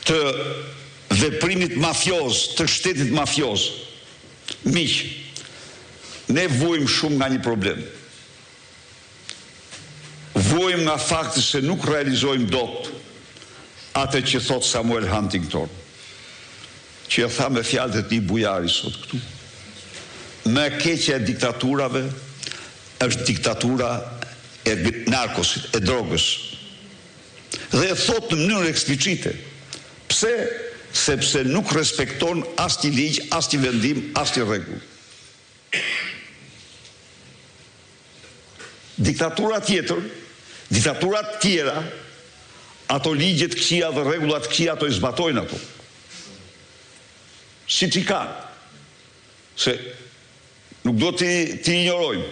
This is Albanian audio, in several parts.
të veprimit mafioz, të shtetit mafioz. Miq, ne vujmë shumë nga një problem. Vujmë nga fakti se nuk realizojmë dot atë që thot Samuel Huntington, që e tha me fjalët e tij Bujari sot këtu. Më e keqja e diktaturave është diktatura e narkosit, e drogës. Dhe e thot në mënyrë eksplicite. Pse? Sepse nuk respekton as një ligj, as një vendim, as një rregull. Diktatura tjetër, diktaturat tjera, ato ligjet këqija dhe rregullat këqija ato i zbatojnë ato. Siç i kanë. Se nuk do t'i injorojmë.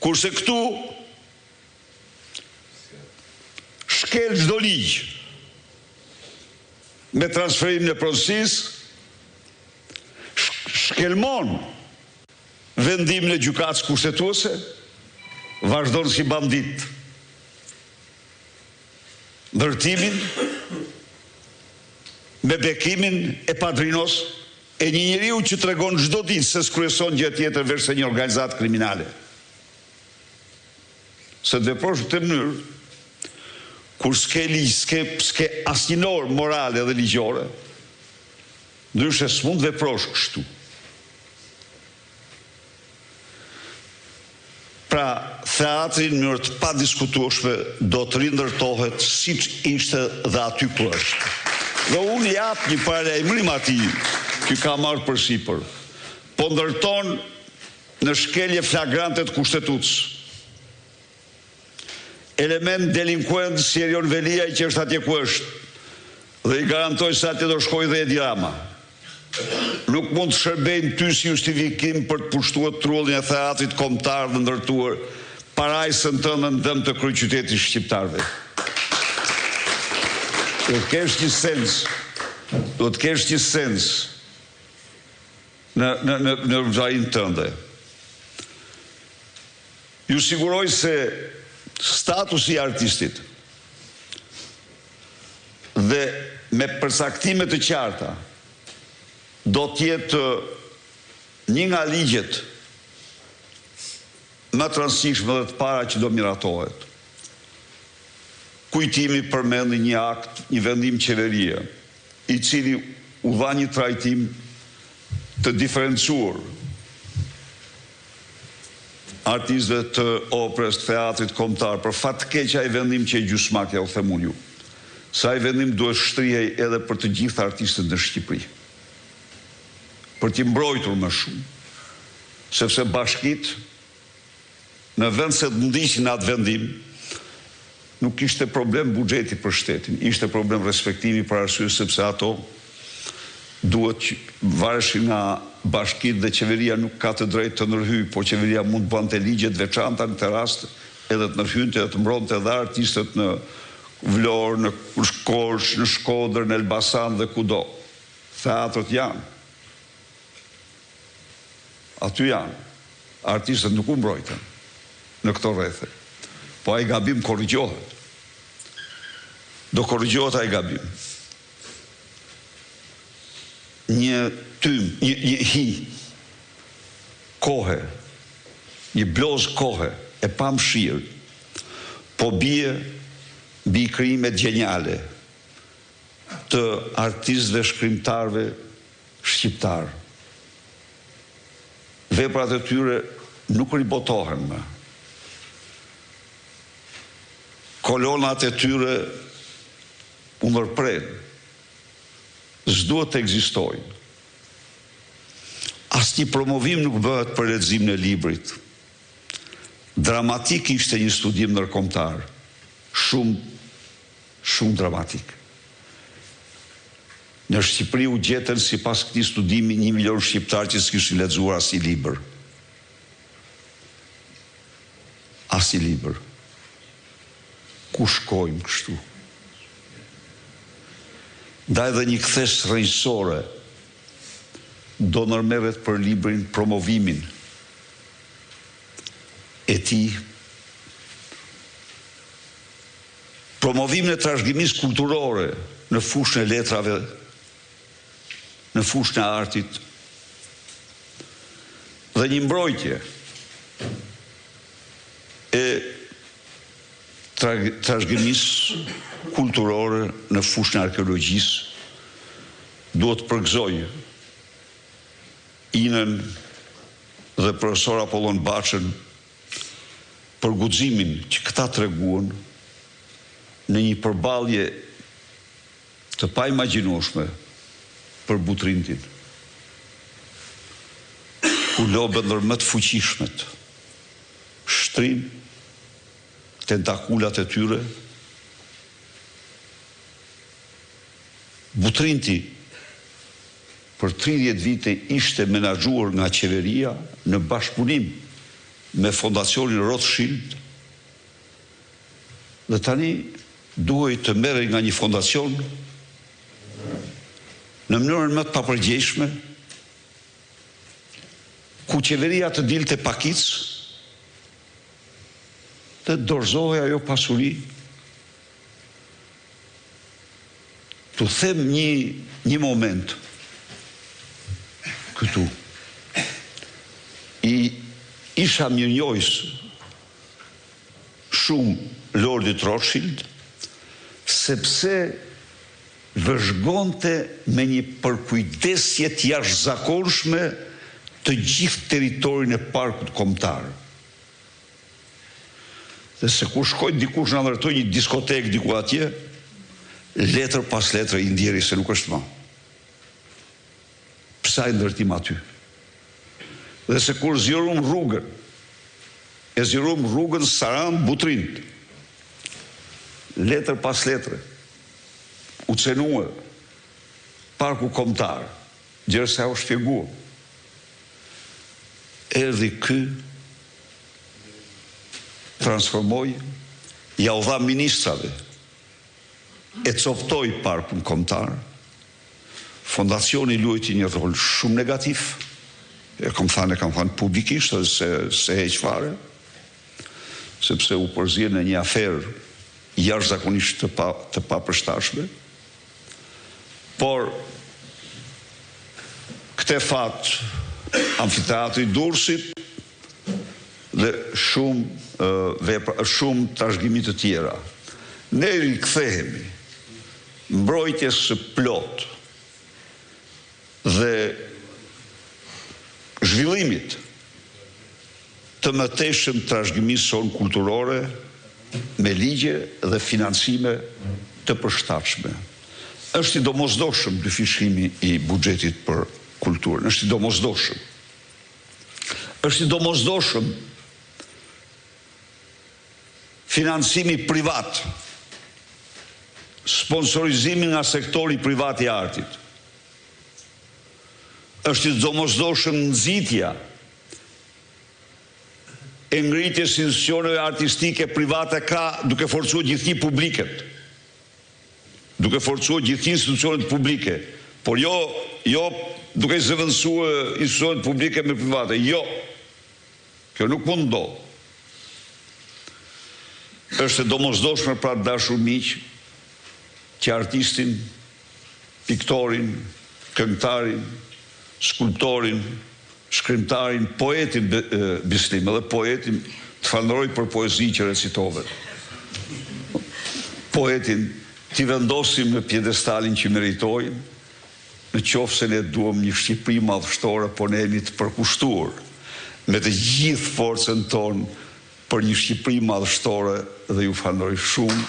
Kurse këtu shkel çdo ligj me transferimin e pronësisë, shkelmon vendimin e gjykatës kushtetuese, vazhdon si bandit. Ndërtimin me bekimin e padrinos e një njeriu që tregon çdo ditë se s'kryeson gjë tjetër veç se një organizatë kriminale. Se të veprosh në këtë mënyrë, kur s'ke ligj, s'ke asnjë normë morale dhe ligjore, ndryshe s'mund veprosh kështu. Pra, teatri në mënyrë të padiskutueshme do të rindërtohet siç ishte dhe aty ku është. Dhe unë jap një paralajmërim atij që ka marrë përsipër. Po ndërton në shkelje flagrante të kushtetutës. Element delinkuent si Erion Velia që është atje ku është. Dhe i garantoj se atje do shkojë dhe Edi Rama. Nuk mund të shërbejnë ty si justifikim për të pushtuar trullin e teatrit kombëtar dhe ndërtuar parajsën tënde në dëm të kryeqytetit shqiptarëve. Do të kesh një sens në vëzhajin tënde. Ju siguroj se statusi i artistit dhe me përcaktime të qarta do t'jetë një nga ligjet më të rëndësishme dhe të para që do miratohet. Kujtimi përmendi një akt, një vendim qeverie, i cili u dha një trajtim të diferencuar artistëve të operës, të teatrit kombëtar, për fat të keq ai vendim që e gjysmakja, u them unë ju. Sa ai vendim duhet shtrihej edhe për të gjithë artistët në Shqipëri. Për t'i mbrojtur më shumë. Sepse bashkit, në vend se të ndiqnin atë vendim, nuk ishte problem buxheti për shtetin, ishte problem respektimi për arsye sepse ato duhet vareshin nga bashkit dhe qeveria nuk ka të drejtë të ndërhyjë, po qeveria mund të bënte ligje të veçanta në këtë rast, edhe të ndërhyjnë edhe të mbronte edhe artistët në Vlorë, në Korçë, në Shkodër, në Elbasan dhe kudo. Teatrët janë. Aty janë. Artistët nuk u mbrojtën në këto rrethe. Po ai gabim korrigjohet. Do korrigjohet ai gabim. Një tym, një hi, kohe, një bloz kohe, e pamshirë, po bie mbi krijimet gjenjale të artistëve shkrimtarëve shqiptar. Veprat e tyre nuk ribotohen më. Kolonat e tyre u ndërprejnë. S'duhet të ekzistojnë. Asnjë promovim nuk bëhet për leximin e librit. Dramatik ishte një studim ndërkombëtar. Shumë dramatik. Në Shqipëri u gjetën sipas këtij studimi 1 milion shqiptarë që s'kishin lexuar asnjë libër. Asnjë libër. Ku shkojmë kështu? Ndaj dhe një kthes rrënjësore do nërmerret për librin promovimin e tij promovimin e trashëgimisë kulturore në fushën e letrave, në fushën e artit, dhe një mbrojtje e trashëgimisë kulturore në fushën e arkeologjisë duhet të përgëzoj Inën dhe profesor Apollon Baçën për guximin që këta treguan në një përballje të paimagjinueshme për Butrintin, ku lobët ndër më të fuqishmet shtrin tentakulat e tyre. Butrinti për 30 vite ishte menaxhuar nga qeveria në bashkëpunim me fondacionin Rothschild, dhe tani duhej të merrej nga një fondacion në mënyrën më të papërgjegjshme, ku qeveria të dilte pakic dhe dorëzohej ajo pasuri. Tu them një moment këtu. Isha mirënjohës shumë Lordit Rothschild, sepse vëzhgonte me një përkujdesje të jashtëzakonshme të gjithë territorin e parkut kombëtar. Dhe se kur shkoj dikush na ndërtoi një diskotekë diku atje, letër pas letër i ndjeri se nuk është më. Pse ai ndërtim aty? Dhe se kur zgjerum rrugën, e zgjerum rrugën Saran Butrint, letër pas letre, u cenua parku kombëtar, gjë sa u shpjegua. Erdhi ky, transformoi, ja u dha ministrave, e coftoi parkun kombëtar. Fondacioni luajti një rol shumë negativ, e kam thënë publikisht, se heq fare, sepse u përzien në një aferë jashtëzakonisht të papërshtatshme. Por këtë fat amfiteatri Durrësit dhe shumë trashëgimi të tjera, ne rikthehemi mbrojtjes së plot dhe zhvillimit të mëtejshëm trashëgimisë sonë kulturore me ligje dhe financime të përshtatshme. Është i domosdoshëm dyfishimi i buxhetit për kulturën, është i domosdoshëm. Është i domosdoshëm financimi privat, sponsorizimi nga sektori privat i artit. Është i domosdoshëm nxitja e ngritjes institucioneve artistike private ka duke forcuar gjithë publiket. Duke forcuar gjithë institucionet publike, por jo duke zëvendësuar institucionet publike me private. Jo. Kjo nuk mund ndodh. Është e domosdoshme pra dashur miq që artistin, piktorin, këngëtarin, skulptorin, shkrimtarin, poetin Bislim, edhe poetin të falënderoj për poezi që recitove. Poetin t'i vendosim në pjedestalin që meritojnë, në qoftë se ne duam një Shqipëri madhështore, po ne jemi të përkushtuar me të gjithë forcën tonë për një Shqipëri madhështore, dhe ju falënderoj shumë.